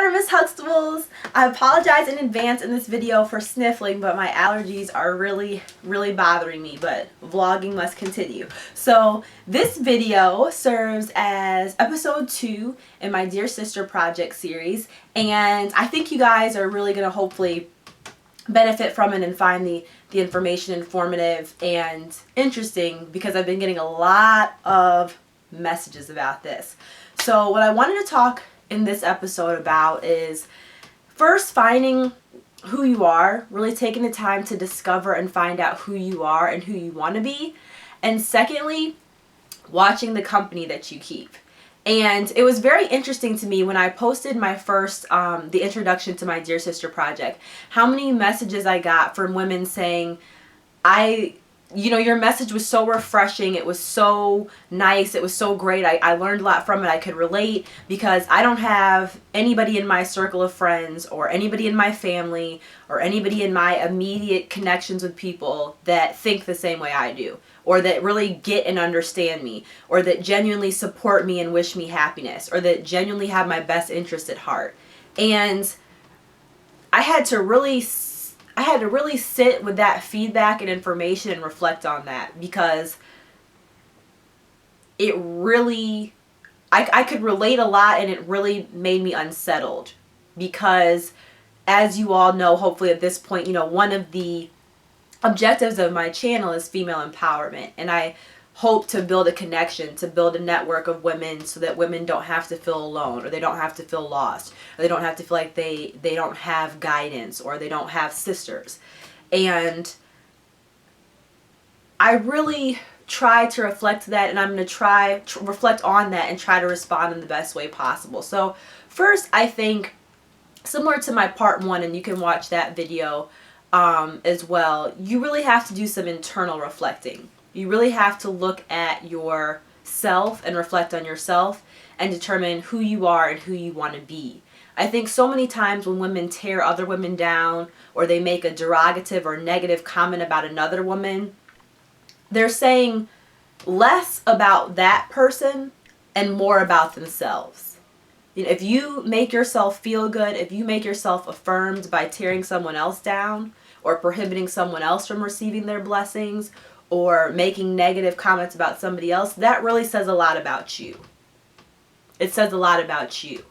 there, Miss Huxtables. I apologize in advance in this video for sniffling, but my allergies are really bothering me, but vlogging must continue. So this video serves as episode 2 in my Dear Sister project series, and I think you guys are really going to hopefully benefit from it and find the information informative and interesting, because I've been getting a lot of messages about this. So what I wanted to talk in this episode about is first finding who you are, really taking the time to discover and find out who you are and who you want to be, and secondly, watching the company that you keep. And it was very interesting to me when I posted my first, the introduction to my Dear Sister project, how many messages I got from women saying, your message was so refreshing, it was so nice, it was so great, I learned a lot from it, I could relate, because I don't have anybody in my circle of friends or anybody in my family or anybody in my immediate connections with people that think the same way I do, or that really get and understand me, or that genuinely support me and wish me happiness, or that genuinely have my best interest at heart. And I had to really sit with that feedback and information and reflect on that, because it really, I could relate a lot, and it really made me unsettled, because as you all know, hopefully at this point, one of the objectives of my channel is female empowerment, and I hope to build a connection, to build a network of women, so that women don't have to feel alone, or they don't have to feel lost, or they don't have to feel like they don't have guidance, or they don't have sisters. And I really try to reflect that, and I'm going to try to reflect on that and try to respond in the best way possible. So first, I think, similar to my part 1, and you can watch that video as well, you really have to do some internal reflecting. You really have to look at yourself and reflect on yourself and determine who you are and who you want to be. I think so many times when women tear other women down, or they make a derogative or negative comment about another woman, they're saying less about that person and more about themselves. If you make yourself feel good, if you make yourself affirmed by tearing someone else down, or prohibiting someone else from receiving their blessings, or making negative comments about somebody else, that really says a lot about you. It says a lot about you.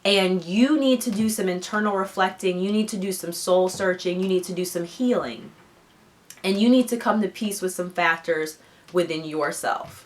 And you need to do some internal reflecting, you need to do some soul searching, you need to do some healing. And you need to come to peace with some factors within yourself.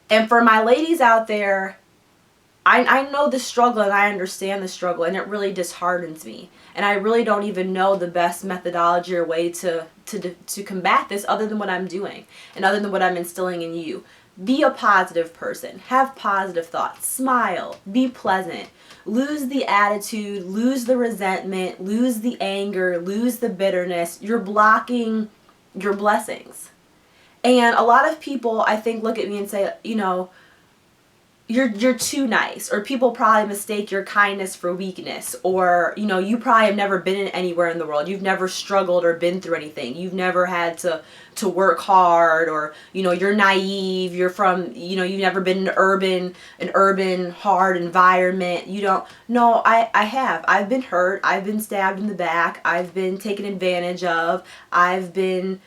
And for my ladies out there, I know the struggle, and I understand the struggle, and it really disheartens me. And I really don't even know the best methodology or way to combat this, other than what I'm doing and other than what I'm instilling in you. Be a positive person. Have positive thoughts. Smile. Be pleasant. Lose the attitude. Lose the resentment. Lose the anger. Lose the bitterness. You're blocking your blessings. And a lot of people, I think, look at me and say, you're too nice, or people probably mistake your kindness for weakness, or you probably have never been anywhere in the world, you've never struggled or been through anything, you've never had to work hard, or you're naive, you're from you've never been in an urban hard environment. You don't. No, I have. I've been hurt, I've been stabbed in the back, I've been taken advantage of, I've been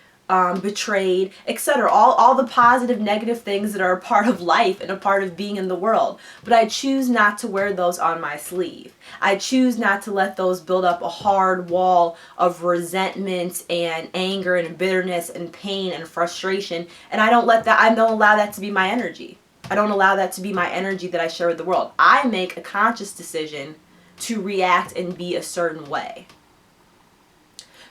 betrayed, etc. All the positive, negative things that are a part of life and a part of being in the world. But I choose not to wear those on my sleeve. I choose not to let those build up a hard wall of resentment and anger and bitterness and pain and frustration. And I don't allow that to be my energy. I don't allow that to be my energy that I share with the world. I make a conscious decision to react and be a certain way.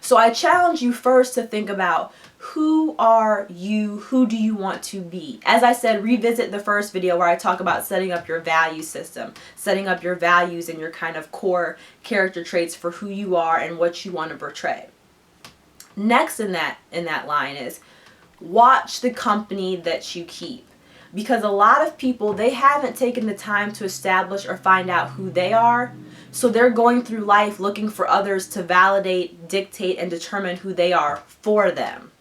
So I challenge you first to think about, who are you? Who do you want to be? As I said, revisit the first video where I talk about setting up your value system, setting up your values and your kind of core character traits for who you are and what you want to portray. Next in that line is, watch the company that you keep. Because a lot of people, they haven't taken the time to establish or find out who they are. So they're going through life looking for others to validate, dictate, and determine who they are for them.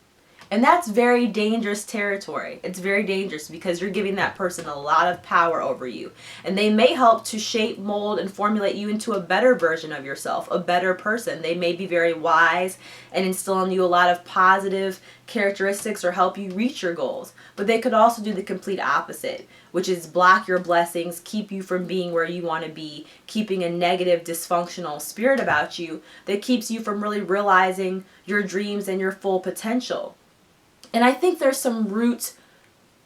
And that's very dangerous territory. It's very dangerous because you're giving that person a lot of power over you. And they may help to shape, mold, and formulate you into a better version of yourself, a better person. They may be very wise and instill in you a lot of positive characteristics or help you reach your goals. But they could also do the complete opposite, which is block your blessings, keep you from being where you want to be, keeping a negative, dysfunctional spirit about you that keeps you from really realizing your dreams and your full potential. And I think there's some root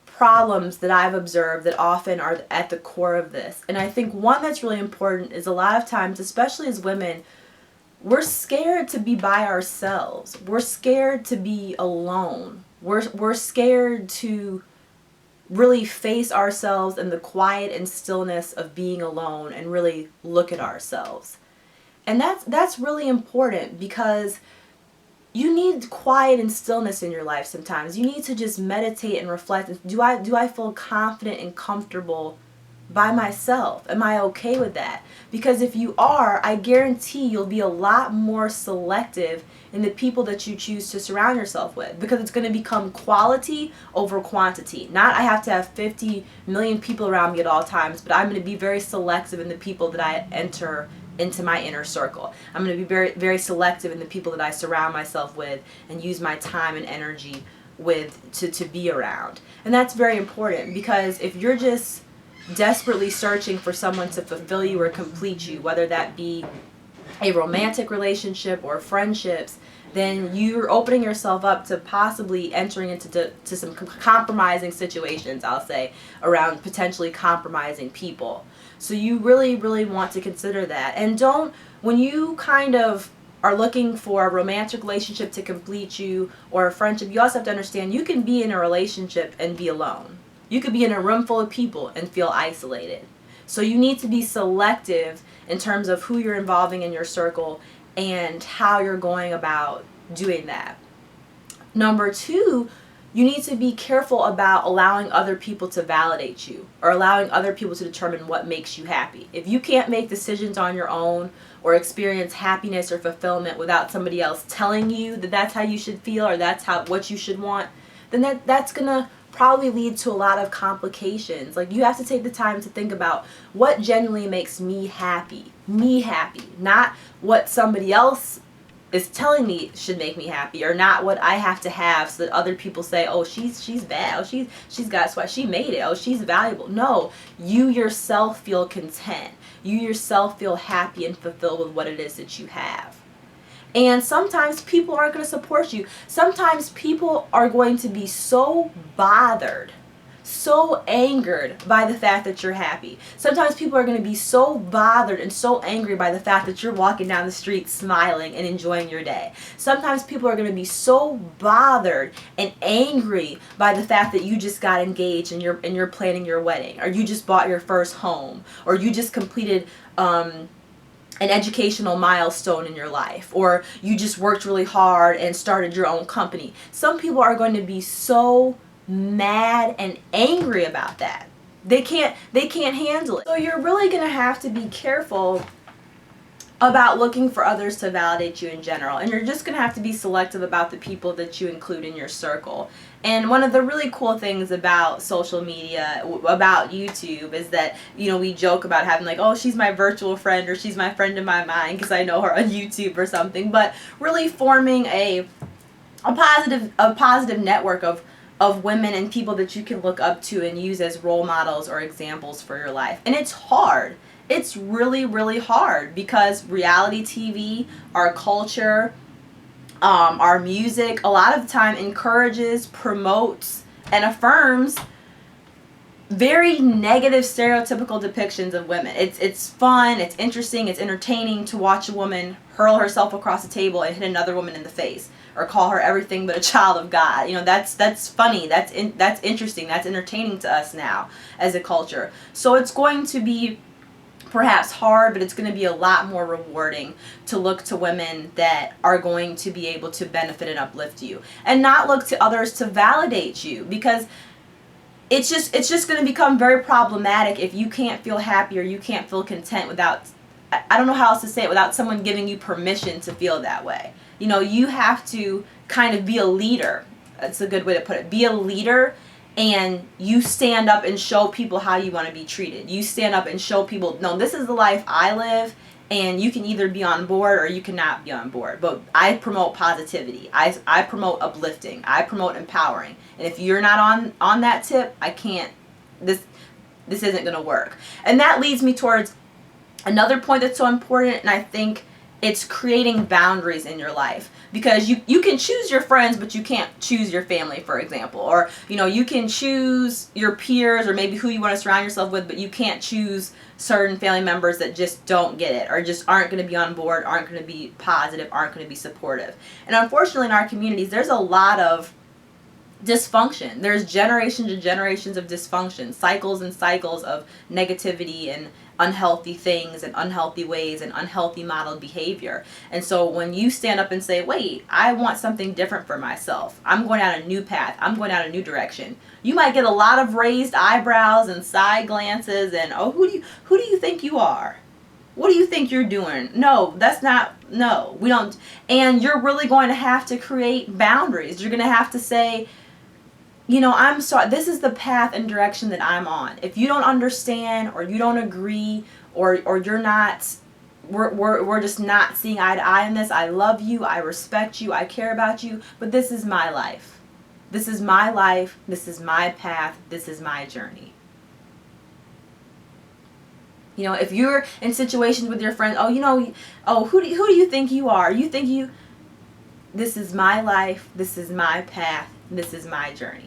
problems that I've observed that often are at the core of this. And I think one that's really important is a lot of times, especially as women, we're scared to be by ourselves. We're scared to be alone. We're scared to really face ourselves in the quiet and stillness of being alone and really look at ourselves. And that's really important because you need quiet and stillness in your life sometimes. You need to just meditate and reflect. Do I feel confident and comfortable by myself? Am I okay with that? Because if you are, I guarantee you'll be a lot more selective in the people that you choose to surround yourself with, because it's going to become quality over quantity. Not I have to have 50 million people around me at all times, but I'm going to be very selective in the people that I enter into my inner circle. I'm going to be very, very selective in the people that I surround myself with and use my time and energy with to be around. And that's very important, because if you're just desperately searching for someone to fulfill you or complete you, whether that be a romantic relationship or friendships, then you're opening yourself up to possibly entering into some compromising situations, I'll say, around potentially compromising people. So you really, really want to consider that. And don't, when you kind of are looking for a romantic relationship to complete you or a friendship, you also have to understand you can be in a relationship and be alone. You could be in a room full of people and feel isolated. So you need to be selective in terms of who you're involving in your circle and how you're going about doing that. Number two, you need to be careful about allowing other people to validate you or allowing other people to determine what makes you happy. If you can't make decisions on your own or experience happiness or fulfillment without somebody else telling you that that's how you should feel or that's what you should want, then that's going to probably lead to a lot of complications. Like, you have to take the time to think about what genuinely makes me happy, not what somebody else is telling me should make me happy, or not what I have to have so that other people say, oh, she's bad, oh, she's got sweat, she made it, oh, she's valuable. No, you yourself feel content. You yourself feel happy and fulfilled with what it is that you have. And sometimes people aren't going to support you. Sometimes people are going to be so bothered, so angered by the fact that you're happy. Sometimes people are going to be so bothered and so angry by the fact that you're walking down the street smiling and enjoying your day. Sometimes people are going to be so bothered and angry by the fact that you just got engaged and you're planning your wedding, or you just bought your first home, or you just completed an educational milestone in your life, or you just worked really hard and started your own company. Some people are going to be so mad and angry about that. They can't handle it. So you're really going to have to be careful about looking for others to validate you in general, and you're just going to have to be selective about the people that you include in your circle. And one of the really cool things about social media, about YouTube, is that, you know, we joke about having like, oh, she's my virtual friend, or she's my friend in my mind because I know her on YouTube or something, but really forming a positive network of women and people that you can look up to and use as role models or examples for your life. And it's hard. It's really, really hard, because reality TV, our culture, our music, a lot of the time encourages, promotes, and affirms very negative, stereotypical depictions of women. It's fun, it's interesting, it's entertaining to watch a woman hurl herself across a table and hit another woman in the face, or call her everything but a child of God. You know, that's funny, that's interesting, that's entertaining to us now as a culture. So it's going to be perhaps hard, but it's going to be a lot more rewarding to look to women that are going to be able to benefit and uplift you, and not look to others to validate you, because it's just going to become very problematic if you can't feel happy or you can't feel content without, I don't know how else to say it, without someone giving you permission to feel that way. You know, you have to kind of be a leader. That's a good way to put it. Be a leader, and you stand up and show people how you want to be treated. You stand up and show people, no, this is the life I live, and you can either be on board or you cannot be on board. But I promote positivity. I promote uplifting. I promote empowering. And if you're not on that tip, I can't, this isn't going to work. And that leads me towards another point that's so important, and I think it's creating boundaries in your life. Because you can choose your friends, but you can't choose your family, for example. Or, you can choose your peers or maybe who you want to surround yourself with, but you can't choose certain family members that just don't get it or just aren't going to be on board, aren't going to be positive, aren't going to be supportive. And unfortunately in our communities, there's a lot of dysfunction. There's generations and generations of dysfunction, cycles and cycles of negativity and unhealthy things and unhealthy ways and unhealthy modeled behavior. And so when you stand up and say, wait, I want something different for myself, I'm going down a new path, I'm going down a new direction, you might get a lot of raised eyebrows and side glances and, oh, who do you think you are? What do you think you're doing? No, we don't. And you're really going to have to create boundaries. You're going to have to say, I'm sorry, this is the path and direction that I'm on. If you don't understand or you don't agree or you're not, we're just not seeing eye to eye on this. I love you, I respect you, I care about you, but this is my life. This is my life, this is my path, this is my journey. If you're in situations with your friends, who do you think you are? This is my life, this is my path, this is my journey.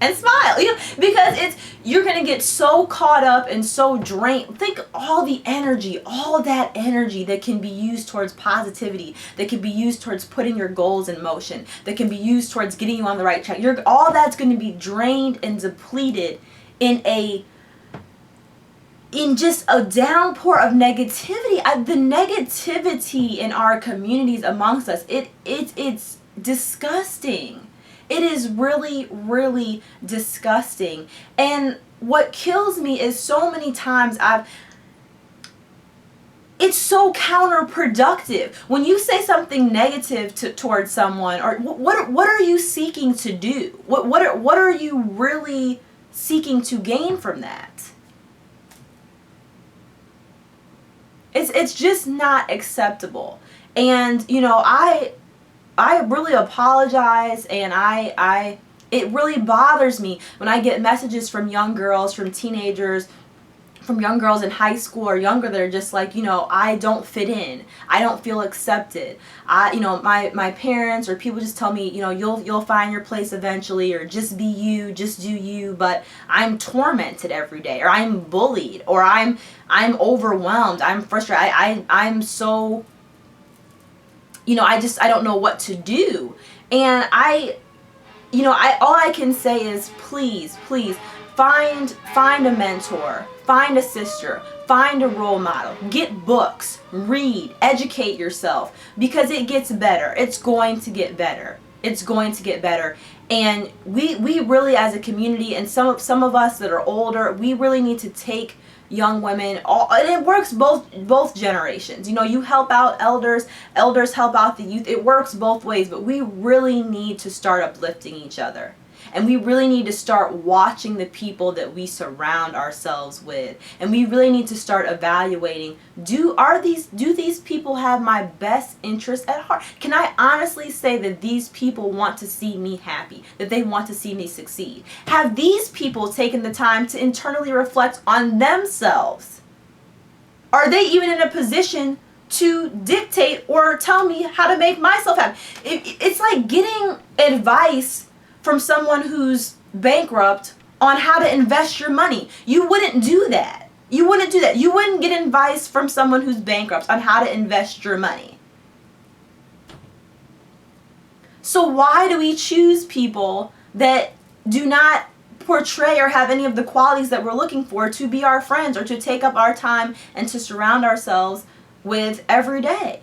And smile, because you're going to get so caught up and so drained. Think all that energy that can be used towards positivity, that can be used towards putting your goals in motion, that can be used towards getting you on the right track. All that's going to be drained and depleted in just a downpour of negativity. The negativity in our communities amongst us, it's disgusting. It is really, really disgusting. And what kills me is so many times it's so counterproductive. When you say something negative towards someone, or what are you seeking to do? What are you really seeking to gain from that? It's just not acceptable. And I really apologize, and it really bothers me when I get messages from young girls, from teenagers, from young girls in high school or younger that are just like, I don't fit in, I don't feel accepted. My parents or people just tell me, you'll find your place eventually, or just be you, just do you. But I'm tormented every day, or I'm bullied, or I'm overwhelmed, I'm frustrated. I'm so. I don't know what to do. And all I can say is please find a mentor, find a sister, find a role model, get books, read, educate yourself, because it gets better. It's going to get better. It's going to get better. And we really, as a community, and some of us that are older, we really need to take young women, and it works both generations. You help out elders help out the youth. It works both ways, but we really need to start uplifting each other. And we really need to start watching the people that we surround ourselves with. And we really need to start evaluating, do these people have my best interest at heart? Can I honestly say that these people want to see me happy, that they want to see me succeed? Have these people taken the time to internally reflect on themselves? Are they even in a position to dictate or tell me how to make myself happy? It's like getting advice from someone who's bankrupt on how to invest your money. You wouldn't do that. You wouldn't do that. You wouldn't get advice from someone who's bankrupt on how to invest your money. So why do we choose people that do not portray or have any of the qualities that we're looking for to be our friends or to take up our time and to surround ourselves with every day?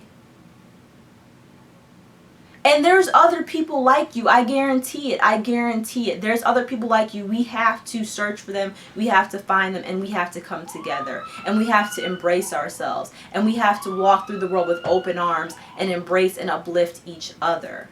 And there's other people like you. I guarantee it. There's other people like you. We have to search for them. We have to find them, and we have to come together. And we have to embrace ourselves. And we have to walk through the world with open arms and embrace and uplift each other.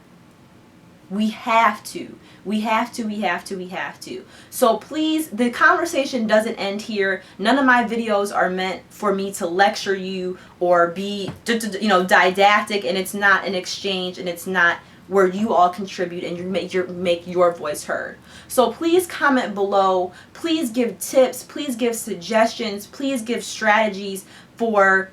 We have to. We have to, we have to, we have to. So please, the conversation doesn't end here. None of my videos are meant for me to lecture you or be, didactic, and it's not an exchange, and it's not where you all contribute and you make your voice heard. So please comment below. Please give tips. Please give suggestions. Please give strategies for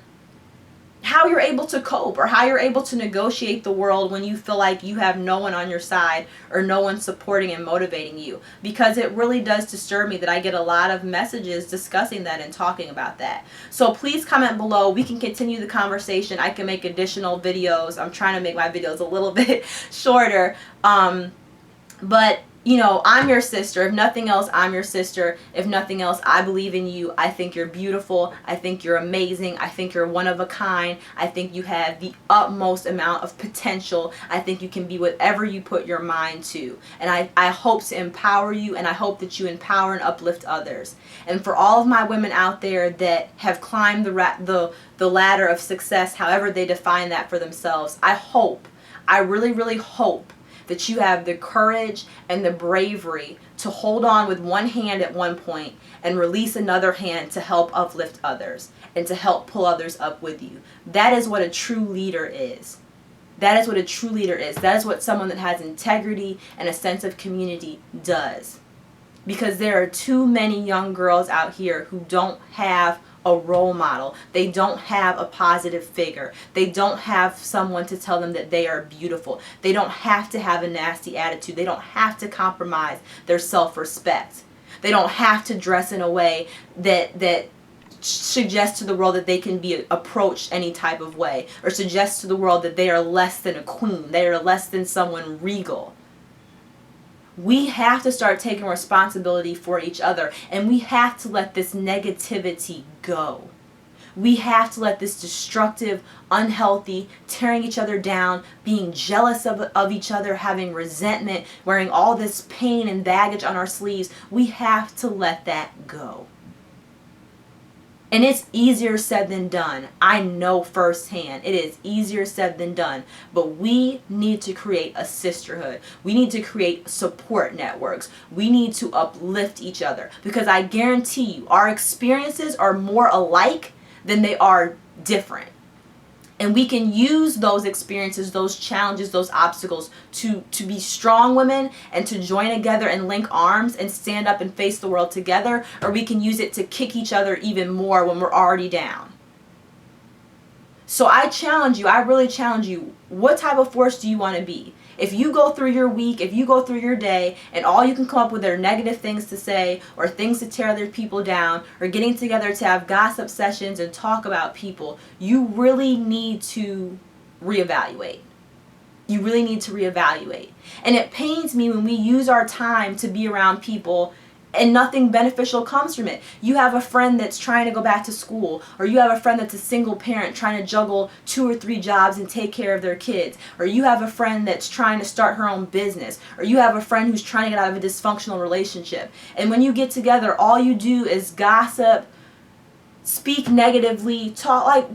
how you're able to cope or how you're able to negotiate the world when you feel like you have no one on your side or no one supporting and motivating you. Because it really does disturb me that I get a lot of messages discussing that and talking about that. So please comment below. We can continue the conversation. I can make additional videos. I'm trying to make my videos a little bit shorter. But I'm your sister. If nothing else, I'm your sister. If nothing else, I believe in you. I think you're beautiful. I think you're amazing. I think you're one of a kind. I think you have the utmost amount of potential. I think you can be whatever you put your mind to. And I hope to empower you, and I hope that you empower and uplift others. And for all of my women out there that have climbed the ladder of success, however they define that for themselves, I really, really hope that you have the courage and the bravery to hold on with one hand at one point and release another hand to help uplift others and to help pull others up with you. That is what a true leader is. That is what a true leader is. That is what someone that has integrity and a sense of community does. Because there are too many young girls out here who don't have a role model. They don't have a positive figure. They don't have someone to tell them that they are beautiful. They don't have to have a nasty attitude. They don't have to compromise their self-respect. They don't have to dress in a way that suggests to the world that they can be approached any type of way, or suggests to the world that they are less than a queen. They are less than someone regal. We have to start taking responsibility for each other, and we have to let this negativity go. We have to let this destructive, unhealthy, tearing each other down, being jealous of each other, having resentment, wearing all this pain and baggage on our sleeves, we have to let that go. And it's easier said than done. I know firsthand. It is easier said than done. But we need to create a sisterhood. We need to create support networks. We need to uplift each other. Because I guarantee you, our experiences are more alike than they are different. And we can use those experiences, those challenges, those obstacles to be strong women and to join together and link arms and stand up and face the world together. Or we can use it to kick each other even more when we're already down. So I challenge you, I really challenge you, what type of force do you want to be? If you go through your week, if you go through your day, and all you can come up with are negative things to say, or things to tear other people down, or getting together to have gossip sessions and talk about people, you really need to reevaluate. You really need to reevaluate. And it pains me when we use our time to be around people and nothing beneficial comes from it. You have a friend that's trying to go back to school, or you have a friend that's a single parent trying to juggle 2 or 3 jobs and take care of their kids, or you have a friend that's trying to start her own business, or you have a friend who's trying to get out of a dysfunctional relationship. And when you get together, all you do is gossip, speak negatively, talk, like,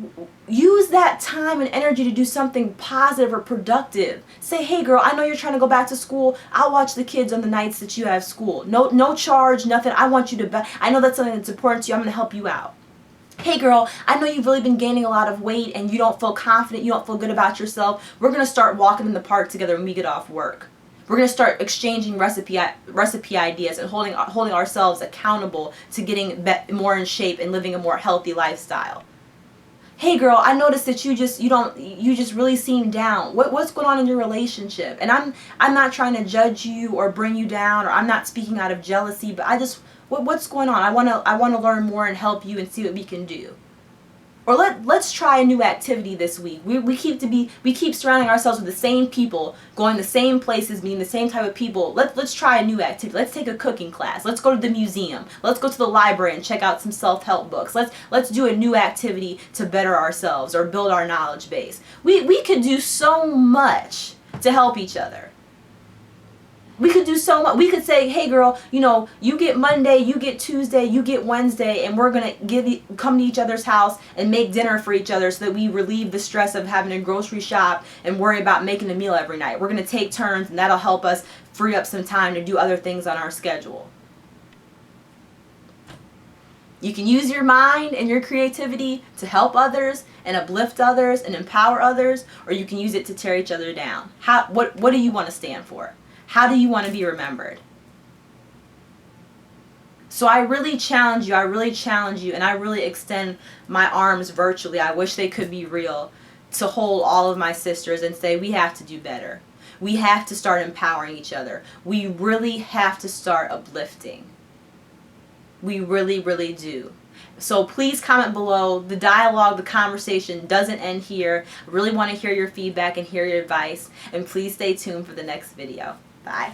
use that time and energy to do something positive or productive. Say, hey girl, I know you're trying to go back to school. I'll watch the kids on the nights that you have school. No charge, nothing. I want you to, I know that's something that's important to you. I'm going to help you out. Hey girl, I know you've really been gaining a lot of weight and you don't feel confident, you don't feel good about yourself. We're going to start walking in the park together when we get off work. We're going to start exchanging recipe ideas and holding ourselves accountable to getting more in shape and living a more healthy lifestyle. Hey girl, I noticed that you just really seem down. What's going on in your relationship? And I'm not trying to judge you or bring you down, or I'm not speaking out of jealousy, but what's going on? I want to learn more and help you and see what we can do. Or let's try a new activity this week. We keep surrounding ourselves with the same people, going the same places, meeting the same type of people. Let's try a new activity. Let's take a cooking class. Let's go to the museum. Let's go to the library and check out some self-help books. Let's do a new activity to better ourselves or build our knowledge base. We could do so much to help each other. We could do so much. We could say, hey girl, you know, you get Monday, you get Tuesday, you get Wednesday, and we're going to come to each other's house and make dinner for each other so that we relieve the stress of having to grocery shop and worry about making a meal every night. We're going to take turns, and that'll help us free up some time to do other things on our schedule. You can use your mind and your creativity to help others and uplift others and empower others, or you can use it to tear each other down. What do you want to stand for? How do you want to be remembered? So I really challenge you, and I really extend my arms virtually. I wish they could be real, to hold all of my sisters and say, we have to do better. We have to start empowering each other. We really have to start uplifting. We really, really do. So please comment below. The dialogue, the conversation doesn't end here. I really want to hear your feedback and hear your advice. And please stay tuned for the next video. Bye.